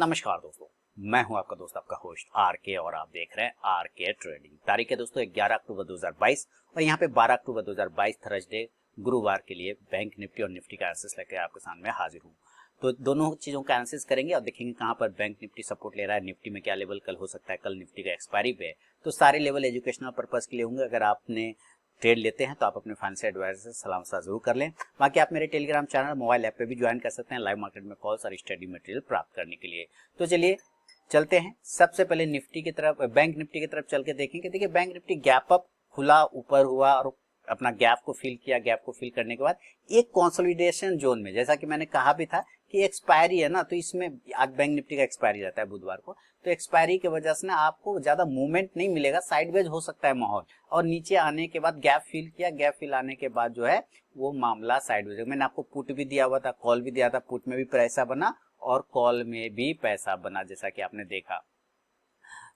नमस्कार दोस्तों, मैं हूं आपका दोस्त, आपका होस्ट आर के, और आप देख रहे हैं आर के ट्रेडिंग। तारीख है दोस्तों 11 अक्टूबर 2022 और यहाँ पे 12 अक्टूबर 2022 थर्सडे गुरुवार के लिए बैंक निफ्टी और निफ्टी का एनालिसिस लेकर आपके सामने हाजिर हूँ। तो दोनों चीजों का एनालिसिस करेंगे और देखेंगे कहाँ पर बैंक निफ्टी सपोर्ट ले रहा है, निफ्टी में क्या लेवल कल हो सकता है, कल निफ्टी का एक्सपायरी पे है। तो सारे लेवल एजुकेशनल पर्पज के लिए होंगे। अगर आपने ट्रेड लेते हैं तो आप अपने फाइनेंशियल एडवाइजर से सलाह मशवरा जरूर कर लें। बाकी आप मेरे टेलीग्राम चैनल मोबाइल ऐप पे भी ज्वाइन कर सकते हैं लाइव मार्केट में कॉल्स और स्टडी मटेरियल प्राप्त करने के लिए। तो चलिए चलते हैं। सबसे पहले निफ्टी की तरफ, बैंक निफ्टी की तरफ चल के देखेंगे। देखिए बैंक निफ्टी गैप अप खुला, ऊपर हुआ और अपना गैप को फिल किया। गैप को फिल करने के बाद एक कंसोलिडेशन जोन में, जैसा कि मैंने कहा भी था कि एक्सपायरी है ना, तो इसमें आज बैंक निफ्टी का एक्सपायरी रहता है बुधवार को, तो एक्सपायरी की वजह से ना आपको ज्यादा मूवमेंट नहीं मिलेगा, साइडवेज हो सकता है माहौल। और नीचे आने के बाद गैप फिल किया, गैप फिल आने के बाद जो है वो मामला साइडवेज। मैंने आपको पुट भी दिया हुआ था, कॉल भी दिया था, पुट में भी पैसा बना और कॉल में भी पैसा बना, जैसा कि आपने देखा।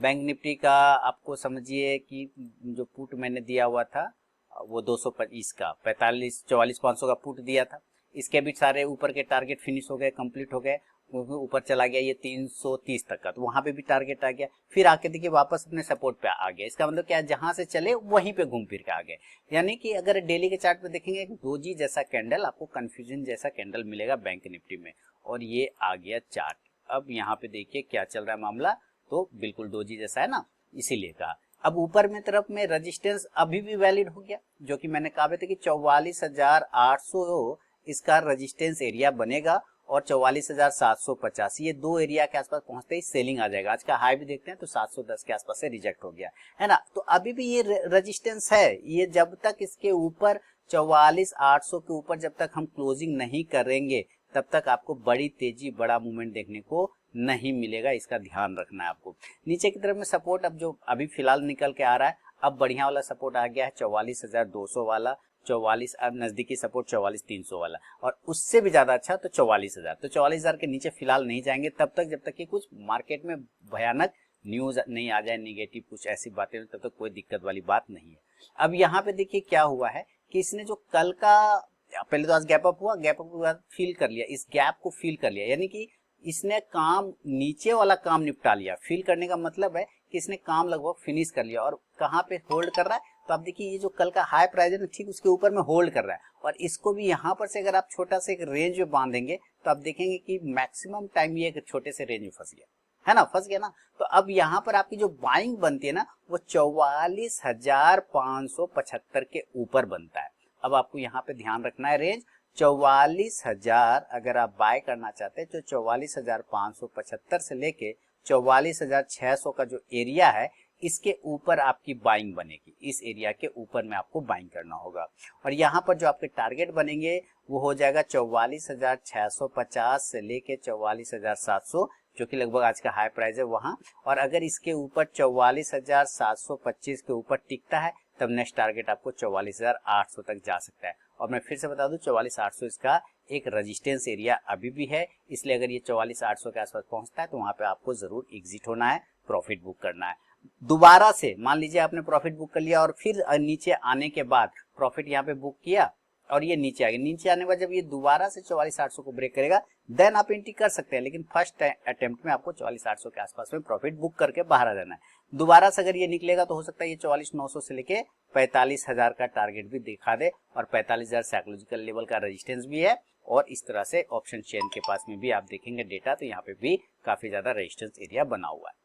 बैंक निफ्टी का आपको समझिए कि जो पुट मैंने दिया हुआ था वो 225 का 44,500 का पुट दिया था। इसके भी सारे ऊपर के टारगेट फिनिश हो गए, कंप्लीट हो गए। ऊपर चला गया ये 330 तक का, तो वहां पे भी टारगेट आ गया। फिर आके देखिए वापस अपने सपोर्ट पे आ गया। इसका मतलब क्या है, जहां से चले वहीं पे घूम फिर के आ गए। यानी कि अगर डेली के चार्ट पे देखेंगे एक डोजी जैसा कैंडल, आपको कंफ्यूजन जैसा कैंडल मिलेगा बैंक निफ्टी में, और ये आ गया चार्ट। अब यहाँ पे देखिए क्या चल रहा है मामला, तो बिल्कुल डोजी जैसा है ना, इसीलिए कहा। अब ऊपर में तरफ में रेजिस्टेंस अभी भी वैलिड हो गया, जो कि मैंने कहा था कि 44,800 इसका रेजिस्टेंस एरिया बनेगा और 44,750 ये दो एरिया के आसपास पहुंचते ही सेलिंग आ जाएगा। आज का हाई भी देखते हैं तो 710 के आसपास से रिजेक्ट हो गया है ना। तो अभी भी ये रेजिस्टेंस है, ये जब तक इसके ऊपर 44,800 के ऊपर जब तक हम क्लोजिंग नहीं करेंगे तब तक आपको बड़ी तेजी, बड़ा मूवमेंट देखने को नहीं मिलेगा। इसका ध्यान रखना है आपको। नीचे की तरफ में सपोर्ट अब जो अभी फिलहाल निकल के आ रहा है, अब बढ़िया वाला सपोर्ट आ गया है 44,200 वाला, 44 अब नजदीकी सपोर्ट 44,300 वाला, और उससे भी ज्यादा अच्छा तो 44,000। तो 44,000 के नीचे फिलहाल नहीं जाएंगे तब तक, जब तक कि कुछ मार्केट में भयानक न्यूज नहीं आ जाए, निगेटिव कुछ ऐसी बातें, तब तक कोई दिक्कत वाली बात नहीं है। अब यहाँ पे देखिए क्या हुआ है कि इसने जो कल का, पहले तो आज गैप अप हुआ, गैप अप के बाद फिल कर लिया, इस गैप को फिल कर लिया, यानी कि इसने काम, नीचे वाला काम निपटा लिया। फिल करने का मतलब है कि इसने काम लगभग फिनिश कर लिया। और कहाँ पे होल्ड कर रहा है, तो आप देखिए ये जो कल का हाई प्राइस है ना, ठीक उसके ऊपर में होल्ड कर रहा है। और इसको भी यहाँ पर से अगर आप छोटा सा एक रेंज में बांधेंगे तो आप देखेंगे कि मैक्सिमम टाइम ये एक छोटे से रेंज में फंस गया है ना, फंस गया ना। तो अब यहाँ पर आपकी जो बाइंग बनती है ना, वो 44,575 के ऊपर बनता है। अब आपको यहाँ पे ध्यान रखना है, रेंज 44,000 अगर आप बाय करना चाहते हैं तो 44,575 से लेके 44,600 का जो एरिया है, इसके ऊपर आपकी बाइंग बनेगी। इस एरिया के ऊपर में आपको बाइंग करना होगा। और यहाँ पर जो आपके टारगेट बनेंगे वो हो जाएगा 44,650 से लेके 44,700, जो कि लगभग आज का हाई प्राइस है वहां। और अगर इसके ऊपर 44,725 के ऊपर टिकता है तब नेक्स्ट टारगेट आपको 44,800 तक जा सकता है। और मैं फिर से बता दूं 44,800 इसका एक रेजिस्टेंस एरिया अभी भी है, इसलिए अगर ये 44,800 के आसपास पहुंचता है तो वहां पे आपको जरूर एग्जिट होना है, प्रॉफिट बुक करना है। दोबारा से मान लीजिए आपने प्रॉफिट बुक कर लिया और फिर नीचे आने के बाद प्रॉफिट यहाँ पे बुक किया और ये नीचे आ गया। नीचे आने के बाद जब ये दोबारा से 44,800 को ब्रेक करेगा देन आप एंट्री कर सकते हैं, लेकिन फर्स्ट अटेम्प्ट में आपको 44,800 के आसपास में प्रॉफिट बुक करके बाहर आ जाना है। दोबारा से अगर ये निकलेगा तो हो सकता है ये 44,900 से लेके 45,000 का टारगेट भी दिखा दे, और 45,000 साइकोलॉजिकल लेवल का रेजिस्टेंस भी है। और इस तरह से ऑप्शन चेन के पास में भी आप देखेंगे डेटा, तो यहाँ पे भी काफी ज्यादा रेजिस्टेंस एरिया बना हुआ है।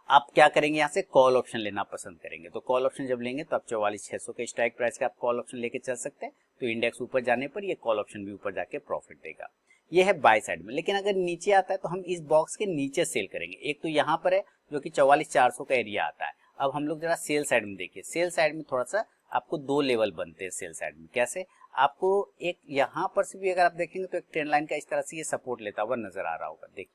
आप क्या करेंगे, यहाँ से कॉल ऑप्शन लेना पसंद करेंगे। तो कॉल ऑप्शन जब लेंगे तो आप 44,600 के स्ट्राइक प्राइस का आप कॉल ऑप्शन लेके चल सकते हैं। तो इंडेक्स ऊपर जाने पर ये कॉल ऑप्शन भी ऊपर जाके प्रॉफिट देगा। ये है बाय साइड में। लेकिन अगर नीचे आता है तो हम इस बॉक्स के नीचे सेल करेंगे। एक तो यहाँ पर है जो कि 44,400 का एरिया आता है। अब हम लोग जरा सेल साइड में देखिए। सेल साइड में थोड़ा सा आपको दो लेवल बनते हैं सेल साइड में। कैसे, आपको एक यहाँ पर से भी अगर आप देखेंगे तो एक ट्रेंड लाइन का इस तरह से ये सपोर्ट लेता हुआ नजर आ रहा होगा, देखिए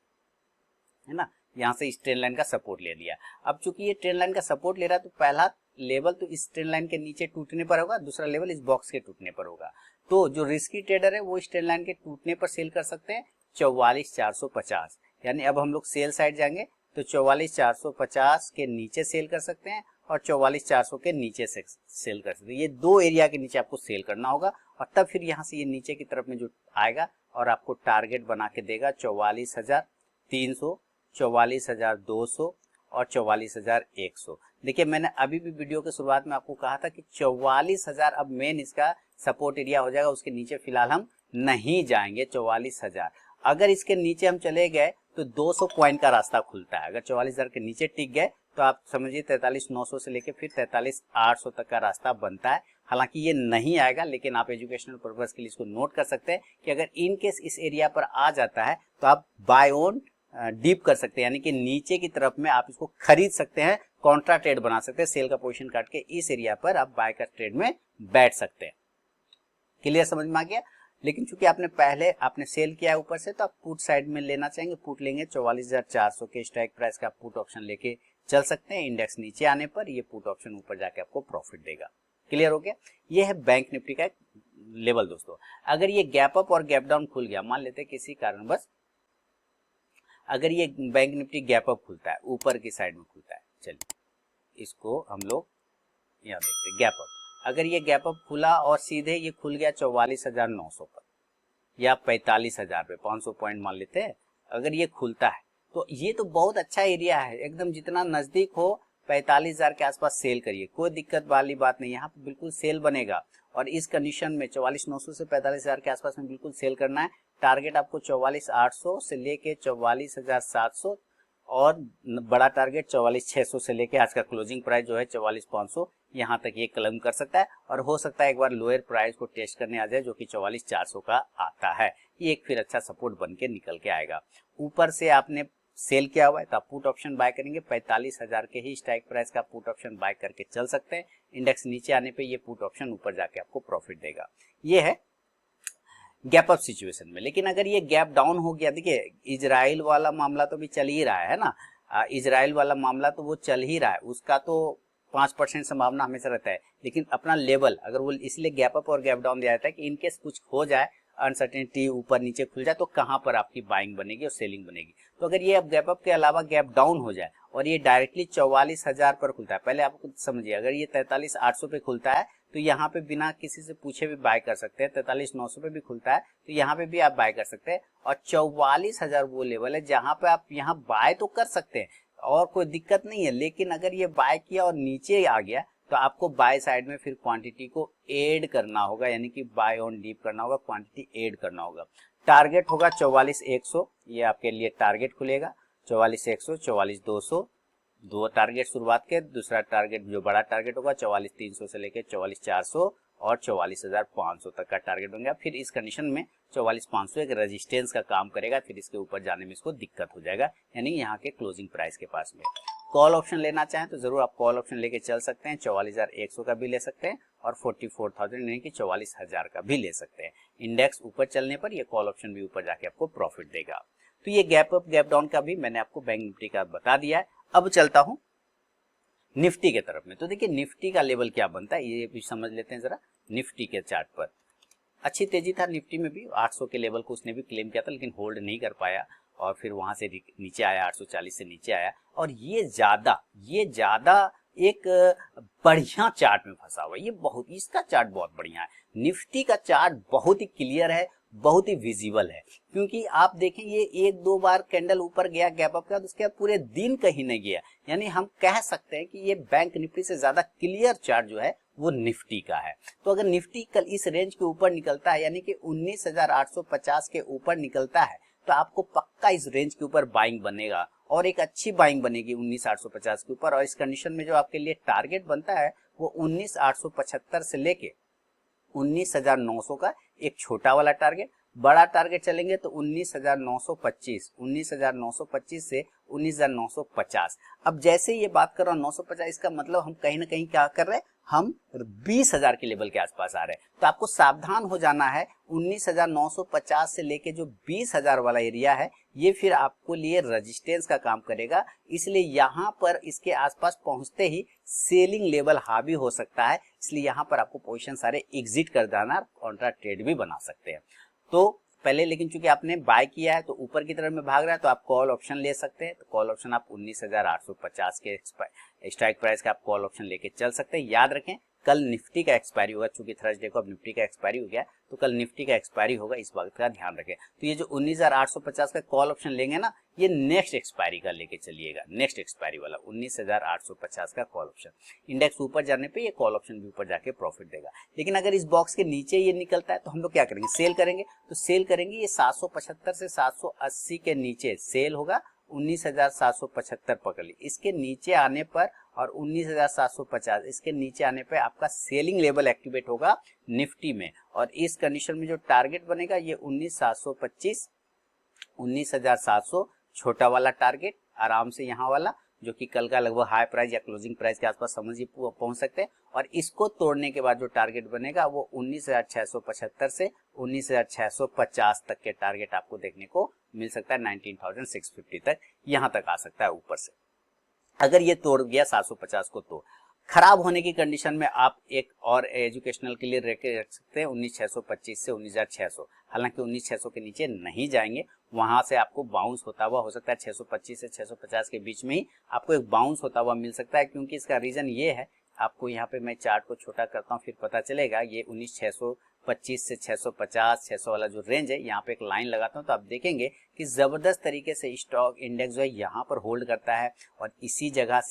है ना, यहाँ से इस ट्रेंड लाइन का सपोर्ट ले लिया। अब चूंकि ये ट्रेंड लाइन का सपोर्ट ले रहा है तो पहला लेवल तो इस ट्रेंड लाइन के नीचे टूटने पर होगा, दूसरा लेवल इस बॉक्स के टूटने पर होगा। तो जो रिस्की ट्रेडर है वो इस ट्रेंड लाइन के टूटने पर सेल कर सकते हैं 44,450। यानी अब हम लोग सेल साइड जाएंगे तो 44,450 के नीचे सेल कर सकते हैं और 44,400 के नीचे से सेल कर सकते हैं। ये दो एरिया के नीचे आपको सेल करना होगा, और तब फिर यहाँ से ये नीचे की तरफ में जो आएगा और आपको टारगेट बना के देगा 44,300, 44,200 और 44,100। देखिए मैंने अभी भी वीडियो के शुरुआत में आपको कहा था कि 44,000 अब मेन इसका सपोर्ट एरिया हो जाएगा, उसके नीचे फिलहाल हम नहीं जाएंगे। 44,000 अगर इसके नीचे हम चले गए तो 200 पॉइंट का रास्ता खुलता है। अगर 44,000 के नीचे टिक गए तो आप समझिए 43,900 से लेके फिर 43,800 तक का रास्ता बनता है। हालांकि ये नहीं आएगा, लेकिन आप एजुकेशनल पर्पस के लिए इसको नोट कर सकते हैं कि अगर इन केस इस एरिया पर आ जाता है तो आप बाय ऑन डीप कर सकते हैं, यानी कि नीचे की तरफ में आप इसको खरीद सकते हैं, कॉन्ट्रा ट्रेड बना सकते हैं, सेल का पोजीशन काट के इस एरिया पर आप बाय का ट्रेड में बैठ सकते हैं। क्लियर समझ में आ गया। लेकिन चूंकि आपने सेल किया है ऊपर से, तो आप पुट साइड में लेना चाहेंगे, पुट लेंगे 44,400 के स्ट्राइक प्राइस का पुट ऑप्शन लेके चल सकते हैं। इंडेक्स नीचे आने पर ये पुट ऑप्शन ऊपर जाके आपको प्रॉफिट देगा। क्लियर हो गया। ये है बैंक निफ्टी का एक लेवल दोस्तों। अगर ये गैप अप और गैप डाउन खुल गया, मान लेते हैं किसी कारणवश अगर ये बैंक निफ्टी गैप अप खुलता है, ऊपर की साइड में खुलता है, चलिए इसको हम लोग यहाँ देखते हैं। गैप अप, अगर ये गैप अप खुला और सीधे ये खुल गया 44,900 पर या 45,000 पे, 500 पॉइंट मान लेते हैं, अगर ये खुलता है तो ये तो बहुत अच्छा एरिया है। एकदम जितना नजदीक हो 45,000 के आसपास सेल करिए, कोई दिक्कत वाली बात नहीं, यहाँ पे बिल्कुल सेल बनेगा। और इस कंडीशन में 44,900 से 45,000 के आसपास में बिल्कुल सेल करना है। टारगेट आपको 44,800 से लेके 44,700 और बड़ा टारगेट 44,600 से लेके आज का क्लोजिंग प्राइस जो है 44,500, यहाँ तक ये क्लेम कर सकता है। और हो सकता है एक बार लोअर प्राइस को टेस्ट करने आ जाए जो कि 44,400 का आता है। ये एक फिर अच्छा सपोर्ट बन के निकल के आएगा। ऊपर से आपने सेल किया हुआ है तो आप पुट ऑप्शन बाय करेंगे, 45,000 के ही स्ट्राइक प्राइस का पुट ऑप्शन बाय करके चल सकते हैं। इंडेक्स नीचे आने पे ये पुट ऑप्शन ऊपर जाके आपको प्रॉफिट देगा। ये है गैप अप सिचुएशन में। लेकिन अगर ये गैप डाउन हो गया, देखिए इजराइल वाला मामला तो भी चल ही रहा है ना, इजराइल वाला मामला तो वो चल ही रहा है, उसका तो 5% संभावना हमेशा रहता है। लेकिन अपना लेवल अगर वो इसलिए गैप अप और गैप डाउन दिया जाता है कि इनकेस कुछ हो जाए, अनसर्टेनिटी ऊपर नीचे खुल जाए, तो कहां पर आपकी बाइंग बनेगी और सेलिंग बनेगी। तो अगर ये अब गैप अप के अलावा गैप डाउन हो जाए और ये डायरेक्टली 44,000 पर खुलता है, पहले आपको समझिए, अगर ये 43,800 पे खुलता है तो यहाँ पे बिना किसी से पूछे भी बाय कर सकते हैं। 43,900 पे भी खुलता है तो यहाँ पे भी आप बाय कर सकते हैं। और 44,000 वो लेवल है जहां पे आप यहाँ बाय तो कर सकते हैं और कोई दिक्कत नहीं है। लेकिन अगर ये बाय किया और नीचे आ गया तो आपको बाय साइड में फिर क्वांटिटी को ऐड करना होगा, यानी कि बाय ऑन डीप करना होगा, क्वांटिटी ऐड करना होगा। टारगेट होगा 44,100, ये आपके लिए टारगेट खुलेगा। 44,100, 44,200 दो टारगेट शुरुआत के, दूसरा टारगेट जो बड़ा टारगेट होगा 44,300 से लेकर 44,400 और 44,500 तक का टारगेट बन गया। फिर इस कंडीशन में 44,500 एक रेजिस्टेंस का काम करेगा, फिर इसके ऊपर जाने में इसको दिक्कत हो जाएगा, यानी यहाँ के क्लोजिंग प्राइस के पास में। कॉल ऑप्शन लेना चाहें तो जरूर आप कॉल ऑप्शन लेके चल सकते हैं। 44,100 का भी ले सकते हैं और 44,000 यानी कि 44,000 का भी ले सकते हैं। इंडेक्स ऊपर चलने पर ये कॉल ऑप्शन भी ऊपर जाके आपको प्रॉफिट देगा। तो ये गैप अप गैप डाउन का भी मैंने आपको बैंक निफ्टी का बता दिया है। अब चलता हूं निफ्टी के तरफ में। तो देखिए निफ्टी का लेवल क्या बनता है ये भी समझ लेते हैं जरा। निफ्टी के चार्ट पर अच्छी तेजी था निफ्टी में भी, 800 के लेवल को उसने भी क्लेम किया था लेकिन होल्ड नहीं कर पाया और फिर वहां से नीचे आया, 840 से नीचे आया। और ये ज्यादा एक बढ़िया चार्ट में फंसा हुआ है। ये बहुत, इसका चार्ट बहुत बढ़िया है। निफ्टी का चार्ट बहुत ही क्लियर है, बहुत ही विजिबल है। क्योंकि आप देखें ये एक दो बार कैंडल ऊपर गया गैप अप का, उसके बाद पूरे दिन कहीं नहीं गया। यानी हम कह सकते हैं कि ये बैंक निफ्टी से ज्यादा क्लियर चार्ट जो है वो निफ्टी का है। तो अगर निफ्टी कल इस रेंज के ऊपर निकलता है, यानी कि 19,850 के ऊपर निकलता है, तो आपको पक्का इस रेंज के ऊपर बाइंग बनेगा और एक अच्छी बाइंग बनेगी 19,850 के ऊपर। और इस कंडीशन में जो आपके लिए टारगेट बनता है वो 19,875 से लेके 19,900 का एक छोटा वाला टारगेट, बड़ा टारगेट चलेंगे तो 19,925 से 19,950। अब जैसे ये बात कर रहा हूं 950, इसका मतलब हम कहीं ना कहीं क्या कर रहे हैं, हम 20,000 के लेवल के आसपास आ रहे हैं। तो आपको सावधान हो जाना है। 19,950 से लेके जो 20,000 वाला एरिया है ये फिर आपको लिए रेजिस्टेंस का काम करेगा। इसलिए यहाँ पर इसके आसपास पहुंचते ही सेलिंग लेवल हावी हो सकता है। इसलिए यहाँ पर आपको पोजीशन सारे एग्जिट कर देना, कॉन्ट्रा ट्रेड भी बना सकते हैं। तो पहले लेकिन चूंकि आपने बाय किया है तो ऊपर की तरफ में भाग रहा है तो आप कॉल ऑप्शन ले सकते हैं। तो कॉल ऑप्शन आप 19,850 के स्ट्राइक प्राइस का आप कॉल ऑप्शन लेके चल सकते हैं। याद रखें कल निफ्टी का एक्सपायरी होगा, चूंकि थर्सडे को अब निफ्टी का एक्सपायरी हो गया तो कल निफ्टी का एक्सपायरी होगा, इस बात का ध्यान रखें। तो ये जो 19,850 का कॉल ऑप्शन लेंगे ना, ये नेक्स्ट एक्सपायरी का लेके चलिएगा, नेक्स्ट एक्सपायरी वाला 19,850 का कॉल ऑप्शन। इंडेक्स ऊपर जाने पे ये कॉल ऑप्शन भी ऊपर जाके प्रॉफिट देगा। लेकिन अगर इस बॉक्स के नीचे ये निकलता है तो हम लोग क्या करेंगे, सेल करेंगे। तो सेल करेंगे, ये 775 से 780 के नीचे सेल होगा, 19,775 पकड़ ली। इसके नीचे आने पर और 19,750 इसके नीचे आने पे आपका सेलिंग लेवल एक्टिवेट होगा निफ्टी में, और इस कंडीशन में जो टारगेट बनेगा ये 19,725, 19,700 छोटा वाला टारगेट आराम से यहाँ वाला, जो कि कल का लगभग हाई प्राइस या क्लोजिंग प्राइस के आसपास समझिए पहुंच सकते हैं। और इसको तोड़ने के बाद जो टारगेट बनेगा वो 19,675 से 19,650 तक के टारगेट आपको देखने को मिल सकता है, 19,650 तक यहाँ तक आ सकता है ऊपर से। अगर ये तोड़ गया 750 को तो खराब होने की कंडीशन में आप एक और एजुकेशनल के लिए रख सकते हैं 19,625 से 19,600। हालांकि 19,600 के नीचे नहीं जाएंगे, वहां से आपको बाउंस होता हुआ हो सकता है 625 से 650 के बीच में ही आपको एक बाउंस होता हुआ मिल सकता है। क्योंकि इसका रीजन ये है, आपको यहाँ पे मैं चार्ट को छोटा करता हूँ फिर पता चलेगा। ये 19,625 से 650 600 वाला जो रेंज है, यहाँ पे एक लाइन लगाता हूँ तो आप देखेंगे कि जबरदस्त तरीके से स्टॉक इंडेक्स जो है यहाँ पर होल्ड करता है और इसी जगह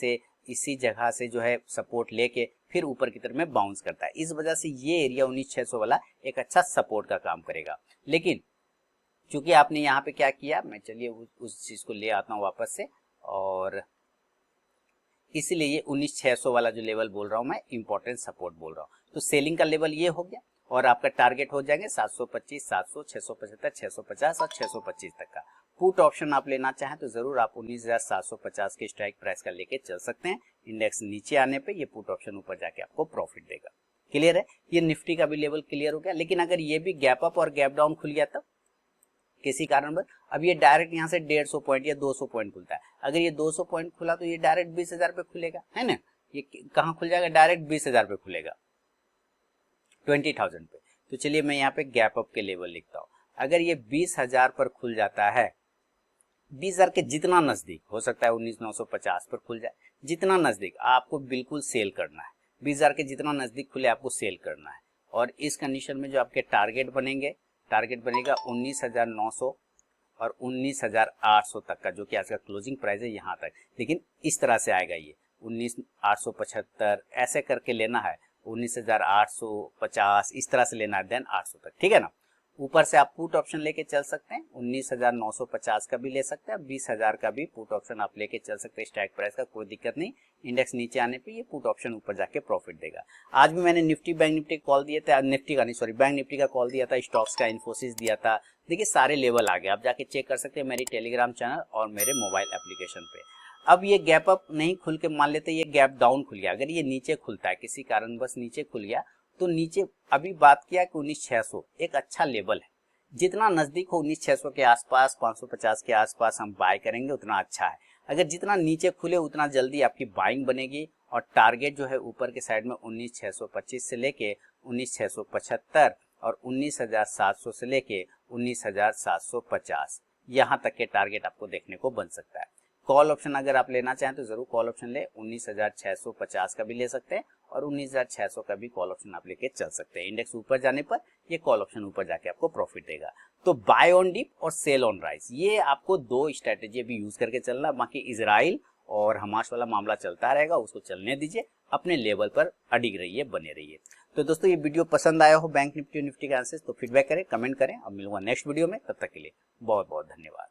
से जो है सपोर्ट लेके फिर ऊपर की तरफ में बाउंस करता है। इस वजह से ये एरिया 19,600 वाला एक अच्छा सपोर्ट का काम करेगा। लेकिन चूंकि आपने यहाँ पे क्या किया, मैं चलिए उस चीज को ले आता हूँ वापस से, और इसीलिए ये 19,600 वाला जो लेवल बोल रहा हूँ मैं इंपॉर्टेंट सपोर्ट बोल रहा हूँ। तो सेलिंग का लेवल ये हो गया और आपका टारगेट हो जाएंगे 725, 700, 675, 650 और 625 तक का। पुट ऑप्शन आप लेना चाहें तो जरूर आप 19,750 के स्ट्राइक प्राइस का लेके चल सकते हैं। इंडेक्स नीचे आने पे ये पुट ऑप्शन ऊपर जाके आपको प्रॉफिट देगा। क्लियर है, ये निफ्टी का भी लेवल क्लियर हो गया। लेकिन अगर ये भी गैप अप और गैप डाउन खुल गया तब किसी कारणवश, अब ये डायरेक्ट यहाँ से 150 पॉइंट या 200 पॉइंट खुलता है। अगर ये 200 पॉइंट खुला तो ये डायरेक्ट 20,000 पे खुलेगा, है ना। ये कहाँ खुल जाएगा, डायरेक्ट 20,000 पे खुलेगा, 20,000 पे। तो चलिए मैं यहाँ पे गैप अप के लेवल लिखता हूँ। अगर ये 20,000 पर खुल जाता है, 20,000 के जितना नजदीक हो सकता है 19,950 पर खुल जाए, जितना नजदीक आपको बिल्कुल सेल करना है। 20,000 के जितना नजदीक खुले आपको सेल करना है। और इस कंडीशन में जो आपके टारगेट बनेगा 19,900 और 19,800 तक का, जो कि आज का क्लोजिंग प्राइस है यहाँ तक। लेकिन इस तरह से आएगा, ये 19,875 ऐसे करके लेना है, 19,850 इस तरह से लेना है, देन 800 तक, ठीक है ना। ऊपर से आप पुट ऑप्शन लेके चल सकते हैं, 19,950 का भी ले सकते हैं, 20,000 का भी पुट ऑप्शन आप लेके चल सकते हैं स्ट्राइक प्राइस का, कोई दिक्कत नहीं। इंडेक्स नीचे आने पे ये पुट ऑप्शन ऊपर जाके प्रॉफिट देगा। आज भी मैंने निफ्टी बैंक निफ्टी कॉल दिए थे, बैंक निफ्टी का कॉल दिया था, स्टॉक्स का इन्फोसिस दिया था। देखिए सारे लेवल आ गए, आप जाके चेक कर सकते हैं मेरी टेलीग्राम चैनल और मेरे मोबाइल एप्लीकेशन पे। अब ये गैप अप नहीं खुल के, मान लेते ये गैप डाउन खुल गया, अगर ये नीचे खुलता है किसी कारणवश नीचे खुल गया तो नीचे अभी बात किया कि 19,600 एक अच्छा लेवल है। जितना नजदीक हो 19,600 के आसपास, 550 के आसपास हम बाय करेंगे उतना अच्छा है। अगर जितना नीचे खुले उतना जल्दी आपकी बाइंग बनेगी। और टारगेट जो है ऊपर के साइड में 19,625 से लेके 19,675 और 19,700 से लेके 19,750 यहाँ तक के टारगेट आपको देखने को बन सकता है। कॉल ऑप्शन अगर आप लेना चाहें तो जरूर कॉल ऑप्शन ले, 19,650 का भी ले सकते हैं और 19,600 का भी कॉल ऑप्शन आप लेके चल सकते हैं। इंडेक्स ऊपर जाने पर ये कॉल ऑप्शन ऊपर जाके आपको प्रॉफिट देगा। तो बाय ऑन डिप और सेल ऑन राइज, ये आपको दो स्ट्रेटेजी भी यूज करके चलना। बाकी इजराइल और हमास वाला मामला चलता रहेगा, उसको चलने दीजिए, अपने लेवल पर अडिग रहिए, बने रहिए। तो दोस्तों ये वीडियो पसंद आया हो बैंक निफ्टी और निफ्टी का आंसर्स, तो फीडबैक करें, कमेंट करें। अब मिलूंगा नेक्स्ट वीडियो में, तब तक के लिए बहुत बहुत धन्यवाद।